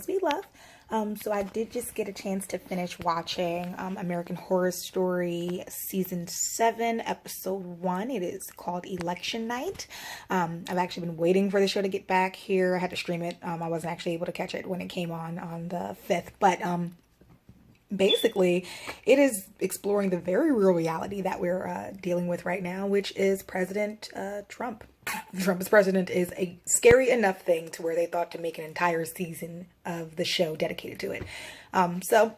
shows we love. So I did just get a chance to finish watching American Horror Story Season 7, Episode 1. It is called Election Night. I've actually been waiting for the show to get back here. I had to stream it. I wasn't actually able to catch it when it came on the 5th. But basically, it is exploring the very real reality that we're dealing with right now, which is President Trump. Trump as president is a scary enough thing to where they thought to make an entire season of the show dedicated to it. So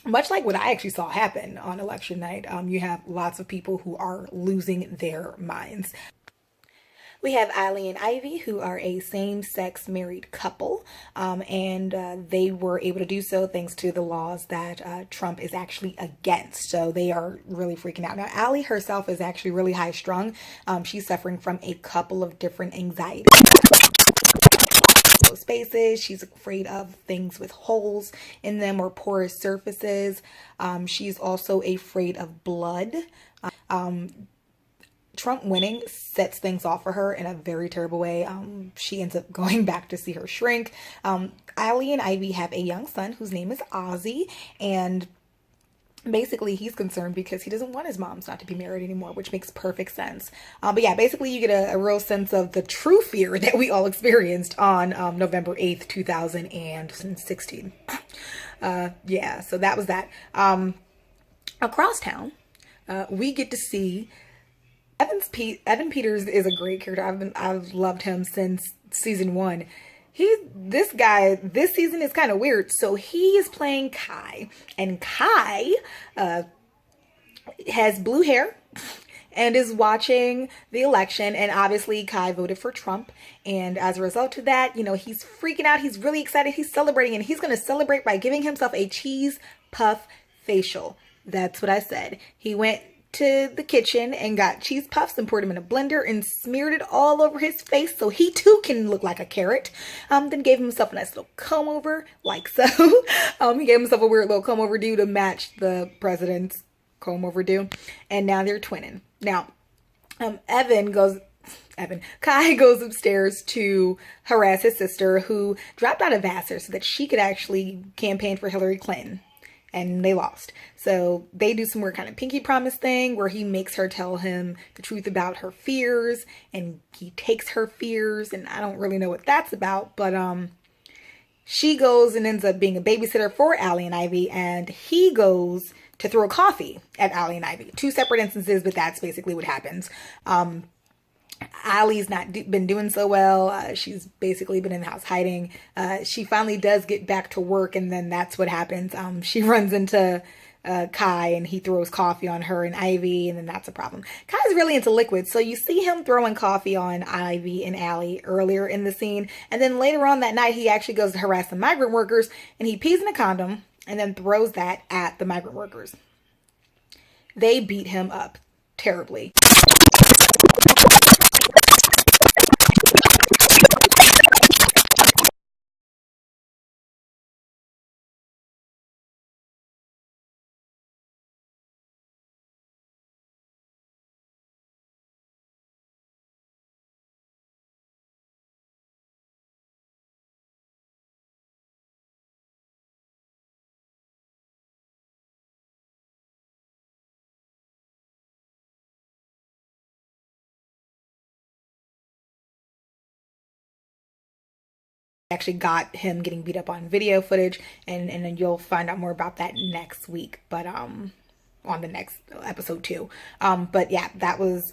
much like what I actually saw happen on election night, you have lots of people who are losing their minds. We have Allie and Ivy, who are a same-sex married couple, and they were able to do so thanks to the laws that Trump is actually against. So they are really freaking out. Now, Allie herself is actually really high-strung. She's suffering from a couple of different anxieties. Spaces. She's afraid of things with holes in them or porous surfaces. She's also afraid of blood. Trump winning sets things off for her in a very terrible way. She ends up going back to see her shrink. Allie and Ivy have a young son whose name is Ozzy, and basically he's concerned because he doesn't want his moms not to be married anymore, which makes perfect sense. But yeah, basically you get a real sense of the true fear that we all experienced on November 8th, 2016. Yeah, so that was that. Across town, we get to see Evan Peters is a great character. I've loved him since season 1. This guy this season is kind of weird. So he is playing Kai, and Kai has blue hair and is watching the election, and obviously Kai voted for Trump, and as a result of that, you know, he's freaking out. He's really excited. He's celebrating, and he's going to celebrate by giving himself a cheese puff facial. That's what I said. He went to the kitchen and got cheese puffs and poured them in a blender and smeared it all over his face so he too can look like a carrot. Then gave himself a nice little comb over, like so. He gave himself a weird little comb over do to match the president's comb over do, and now they're twinning. Now, Kai goes upstairs to harass his sister, who dropped out of Vassar so that she could actually campaign for Hillary Clinton. And they lost. So they do some weird kind of pinky promise thing where he makes her tell him the truth about her fears, and he takes her fears, and I don't really know what that's about, but she goes and ends up being a babysitter for Allie and Ivy, and he goes to throw coffee at Allie and Ivy. 2 separate instances, but that's basically what happens. Allie's not been doing so well. She's basically been in the house hiding. She finally does get back to work, and then that's what happens. She runs into Kai, and he throws coffee on her and Ivy, and then that's a problem. Kai's really into liquids, so you see him throwing coffee on Ivy and Allie earlier in the scene, and then later on that night he actually goes to harass the migrant workers, and he pees in a condom and then throws that at the migrant workers. They beat him up terribly. Actually got him getting beat up on video footage, and then you'll find out more about that next week, but on the next episode 2. But yeah, that was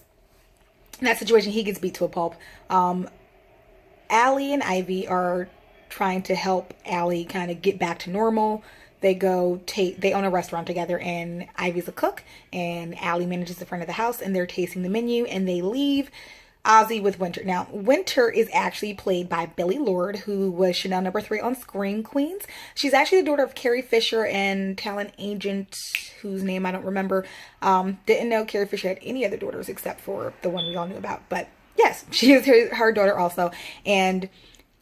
that situation. He gets beat to a pulp. Allie and Ivy are trying to help Allie kind of get back to normal. They own a restaurant together, and Ivy's a cook, and Allie manages the front of the house, and they're tasting the menu, and they leave Ozzy with Winter. Now, Winter is actually played by Billie Lourd, who was Chanel number 3 on Scream Queens. She's actually the daughter of Carrie Fisher and talent agent, whose name I don't remember. Didn't know Carrie Fisher had any other daughters except for the one we all knew about. But yes, she is her daughter also. And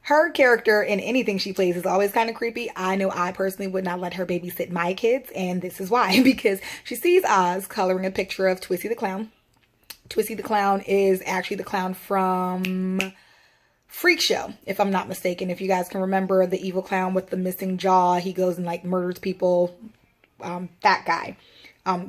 her character in anything she plays is always kind of creepy. I know I personally would not let her babysit my kids, and this is why. Because she sees Oz coloring a picture of Twisty the Clown. Twisty the Clown is actually the clown from Freak Show, if I'm not mistaken. If you guys can remember the evil clown with the missing jaw, he goes and like murders people. That guy.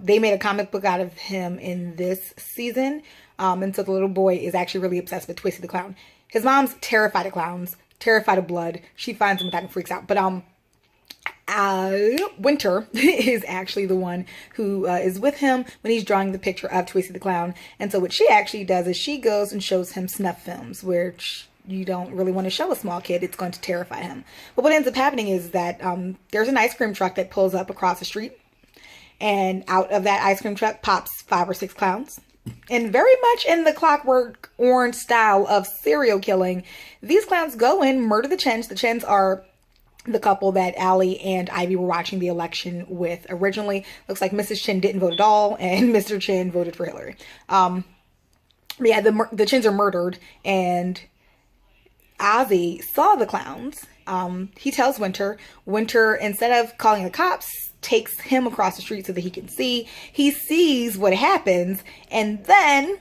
They made a comic book out of him in this season. And so the little boy is actually really obsessed with Twisty the Clown. His mom's terrified of clowns, terrified of blood. She finds him with that and freaks out. But Winter is actually the one who is with him when he's drawing the picture of Twisty the Clown. And so what she actually does is she goes and shows him snuff films, which you don't really want to show a small kid. It's going to terrify him. But what ends up happening is that there's an ice cream truck that pulls up across the street. And out of that ice cream truck pops 5 or 6 clowns. And very much in the Clockwork Orange style of serial killing, these clowns go in, murder the Chens. The Chens are the couple that Allie and Ivy were watching the election with originally. Looks like Mrs. Chen didn't vote at all, and Mr. Chen voted for Hillary. Yeah, the Chens are murdered, and Ozzy saw the clowns. He tells Winter. Winter, instead of calling the cops, takes him across the street so that he can see. He sees what happens, and then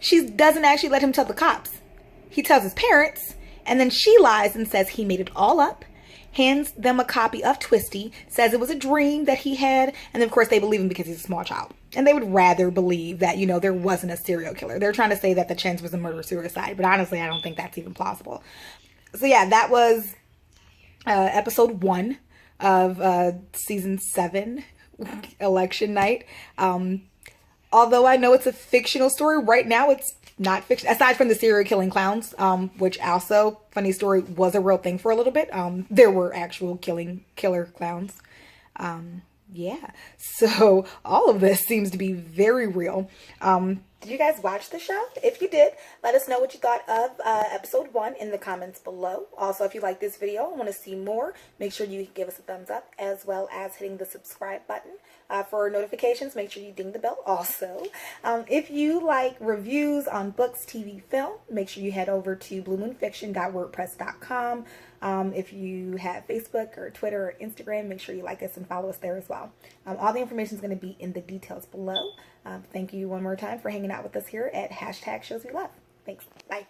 she doesn't actually let him tell the cops. He tells his parents, and then she lies and says he made it all up, hands them a copy of Twisty, says it was a dream that he had, and then of course they believe him because he's a small child. And they would rather believe that, you know, there wasn't a serial killer. They're trying to say that the Chens was a murder-suicide, but honestly, I don't think that's even plausible. So yeah, that was episode 1 of season 7, Election Night. Although I know it's a fictional story, right now it's not fiction, aside from the serial killing clowns, which also, funny story, was a real thing for a little bit. There were actual killer clowns. Yeah, so all of this seems to be very real. Did you guys watch the show? If you did, let us know what you thought of episode 1 in the comments below. Also, if you like this video and want to see more, make sure you give us a thumbs up, as well as hitting the subscribe button. For notifications, make sure you ding the bell also. If you like reviews on books, TV, film, make sure you head over to bluemoonfiction.wordpress.com. If you have Facebook or Twitter or Instagram, make sure you like us and follow us there as well. All the information is going to be in the details below. Thank you one more time for hanging out with us here at #ShowsWeLove. Thanks. Bye.